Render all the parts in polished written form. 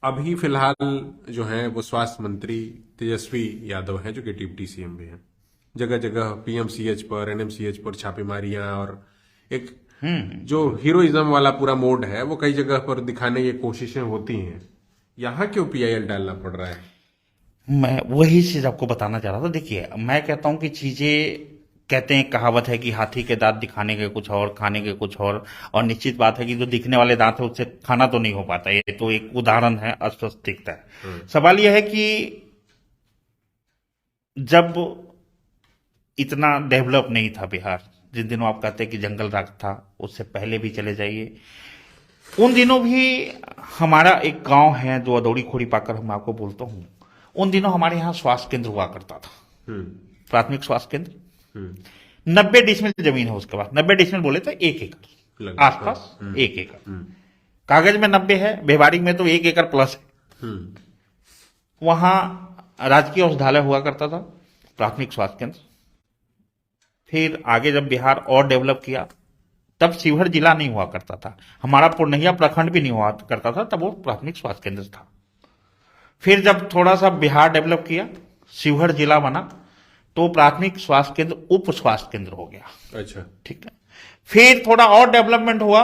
अभी फिलहाल जो है वो स्वास्थ्य मंत्री तेजस्वी यादव हैं, जो कि डिप्टी सीएम भी हैं। जगह जगह पीएमसीएच पर, एनएमसीएच पर छापेमारियां और एक जो हीरोइज्म वाला पूरा मोड है वो कई जगह पर दिखाने की कोशिशें होती हैं। यहाँ क्यों पीआईएल डालना पड़ रहा है? मैं वही चीज आपको बताना चाह रहा था। देखिए, मैं कहता हूं कि चीजें, कहते हैं, कहावत है कि हाथी के दांत दिखाने के कुछ और, खाने के कुछ और निश्चित बात है कि जो दिखने वाले दांत है उससे खाना तो नहीं हो पाता। ये तो एक उदाहरण है, अस्वस्थ दिखता है। सवाल यह है कि जब इतना डेवलप नहीं था बिहार, जिन दिनों आप कहते हैं कि जंगल राज था, उससे पहले भी चले जाइए, उन दिनों भी हमारा एक गांव है जो अदौड़ी खोड़ी पाकर मैं आपको बोलता हूं, उन दिनों हमारे यहाँ स्वास्थ्य केंद्र हुआ करता था, प्राथमिक स्वास्थ्य केंद्र। 90 डिसमिल जमीन है उसके बाद। 90 डिसमिल बोले तो 1 एकड़ आसपास, 1 एकड़। कागज में 90 है, व्यवहारिक में तो 1 एकड़ प्लस है। वहां राजकीय औषधालय हुआ करता था, प्राथमिक स्वास्थ्य केंद्र। फिर आगे जब बिहार और डेवलप किया, तब शिवहर जिला नहीं हुआ करता था, हमारा पूर्णिया प्रखंड भी नहीं हुआ करता था, तब वो प्राथमिक स्वास्थ्य केंद्र था। फिर जब थोड़ा सा बिहार डेवलप किया, शिवहर जिला बना, तो प्राथमिक स्वास्थ्य केंद्र उप स्वास्थ्य केंद्र हो गया। अच्छा, ठीक है। फिर थोड़ा और डेवलपमेंट हुआ,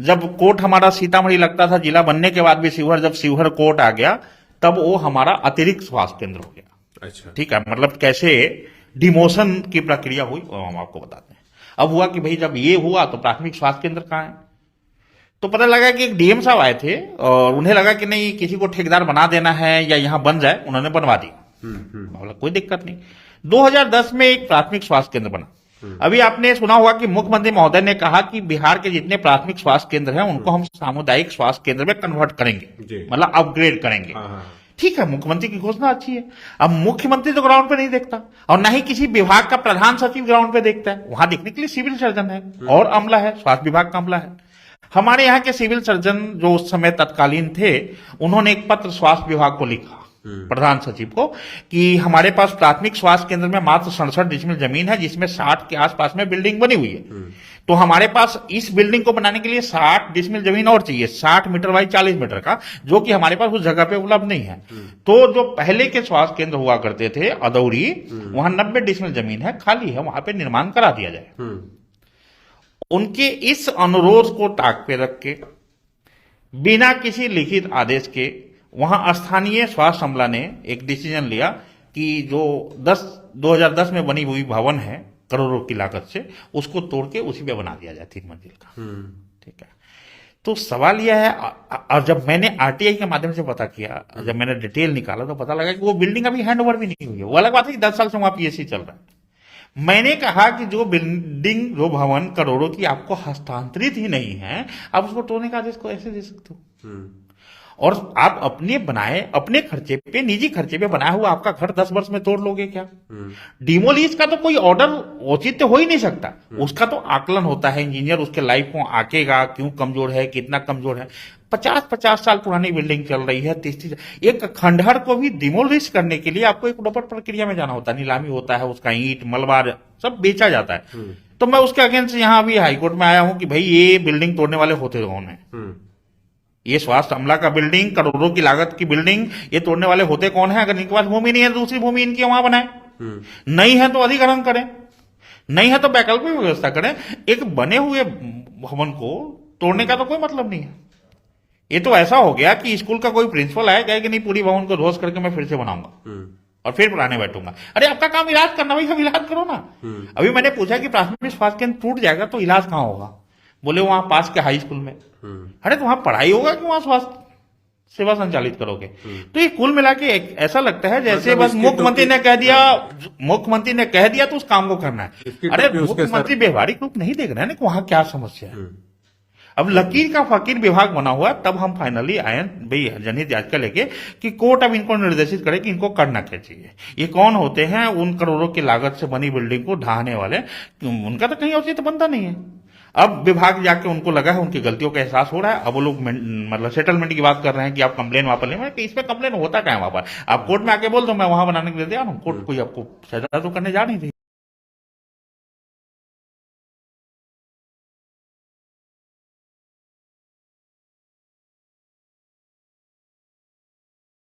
जब कोर्ट हमारा सीतामढ़ी लगता था, जिला बनने के बाद भी शिवहर, जब शिवहर कोर्ट आ गया, तब वो हमारा अतिरिक्त स्वास्थ्य केंद्र हो गया। अच्छा, ठीक है। मतलब कैसे डिमोशन की प्रक्रिया हुई वो हम आपको बताते हैं। अब हुआ कि भाई जब ये हुआ तो प्राथमिक स्वास्थ्य केंद्र कहाँ है, तो पता लगा कि एक डीएम साहब आए थे और उन्हें लगा कि नहीं, किसी को ठेकेदार बना देना है या यहां बन जाए, उन्होंने बनवा दिया। बोला कोई दिक्कत नहीं। 2010 में एक प्राथमिक स्वास्थ्य केंद्र बना। अभी आपने सुना होगा कि मुख्यमंत्री महोदय ने कहा कि बिहार के जितने प्राथमिक स्वास्थ्य केंद्र हैं उनको हम सामुदायिक स्वास्थ्य केंद्र में कन्वर्ट करेंगे, मतलब अपग्रेड करेंगे। ठीक है, मुख्यमंत्री की घोषणा अच्छी है। अब मुख्यमंत्री तो ग्राउंड पे नहीं देखता, और ना ही किसी विभाग का प्रधान सचिव ग्राउंड पे देखता है। वहां देखने के लिए सिविल सर्जन है और अमला है, स्वास्थ्य विभाग का अमला है। हमारे यहाँ के सिविल सर्जन जो उस समय तत्कालीन थे, उन्होंने एक पत्र स्वास्थ्य विभाग को लिखा, प्रधान सचिव को, कि हमारे पास प्राथमिक स्वास्थ्य केंद्र में मात्र 67 डिसमिल जमीन है, जिसमें 60 के आसपास में बिल्डिंग बनी हुई है। तो हमारे पास इस बिल्डिंग को बनाने के लिए 60 डिसमिल जमीन और चाहिए, 60 मीटर बाई 40 मीटर का, जो कि हमारे पास उस जगह पे उपलब्ध नहीं है। तो जो पहले के स्वास्थ्य केंद्र हुआ करते थे अदौड़ी, वहां 90 डिसमिल जमीन है, खाली है, वहां पे निर्माण करा दिया जाए। उनके इस अनुरोध को ताक पे रख के, बिना किसी लिखित आदेश के, वहां स्थानीय स्वास्थ्य अमला ने एक डिसीजन लिया कि जो 2010 में बनी हुई भवन है करोड़ों की लागत से, उसको तोड़ के उसी पे बना दिया जाए 3 मंजिल का। ठीक है। तो सवाल यह है, और जब मैंने आरटीआई के माध्यम से पता किया, जब मैंने डिटेल निकाला, तो पता लगा कि वो बिल्डिंग अभी हैंड ओवर भी नहीं हुई है। वो अलग बात है कि 10 साल से वहां पीएससी चल रहा है। मैंने कहा कि जो बिल्डिंग, जो भवन करोड़ों की आपको हस्तांतरित ही नहीं है, आप उसको तोड़ने का आदेश को ऐसे दे सकते हो? और आप अपने बनाए, अपने खर्चे पे, निजी खर्चे पे बनाया हुआ आपका घर 10 वर्ष में तोड़ लोगे क्या? डिमोलिश का तो कोई ऑर्डर औचित्य हो ही नहीं सकता। उसका तो आकलन होता है, इंजीनियर उसके लाइफ को आंकेगा, क्यों कमजोर है, कितना कमजोर है। 50-50 साल पुरानी बिल्डिंग चल रही है, 30-30। एक खंडहर को भी डिमोलिश करने के लिए आपको एक प्रॉपर प्रक्रिया में जाना होता है, नीलामी होता है, उसका ईंट मलबा सब बेचा जाता है। तो मैं उसके अगेंस्ट यहाँ अभी हाईकोर्ट में आया हूं कि भाई ये बिल्डिंग तोड़ने वाले होते कौन है? ये स्वास्थ्य अमला का बिल्डिंग, करोड़ों की लागत की बिल्डिंग, ये तोड़ने वाले होते कौन है? अगर इनके पास भूमि नहीं है, दूसरी भूमि इनकी वहां बनाए, नहीं है तो अधिग्रहण करें, नहीं है तो वैकल्पिक व्यवस्था करें। एक बने हुए भवन को तोड़ने का तो कोई मतलब नहीं है। ये तो ऐसा हो गया कि स्कूल का कोई प्रिंसिपल आया, कहे कि नहीं, पूरी भवन को ध्वस्त करके मैं फिर से बनाऊंगा और फिर पढ़ाने बैठूंगा। अरे आपका काम इलाज करना, भाई हम इलाज करो ना। अभी मैंने पूछा कि प्राथमिक स्वास्थ्य केंद्र टूट जाएगा तो इलाज कहाँ होगा? बोले वहां पास के हाई स्कूल में। अरे तो वहां पढ़ाई होगा कि वहां स्वास्थ्य सेवा संचालित करोगे? तो ये कुल मिला के ऐसा लगता है जैसे बस मुख्यमंत्री ने कह दिया, मुख्यमंत्री ने कह दिया तो उस काम को करना है। अरे मुख्यमंत्री व्यवहारिक रूप नहीं देख रहे हैं ना कि वहां क्या समस्या है। अब लकीर का फकीर विभाग बना हुआ, तब हम फाइनली आए भाई जनहित याचिका लेके कि कोर्ट अब इनको निर्देशित करे कि इनको करना क्या चाहिए। ये कौन होते हैं? उन करोड़ों की लागत से बनी बिल्डिंग को ढहाने वाले, उनका तो कहीं औचित्य बनता नहीं है। अब विभाग जाके उनको लगा है, उनकी गलतियों का एहसास हो रहा है। अब वो लोग मतलब सेटलमेंट की बात कर रहे हैं कि आप कंप्लेन वहां पर लें। इस पे कंप्लेन होता क्या है वहां पर? आप कोर्ट में आके बोल दो मैं वहां बनाने के लिए तैयार हूं, कोर्ट कोई आपको सजा तो करने जा नहीं रही।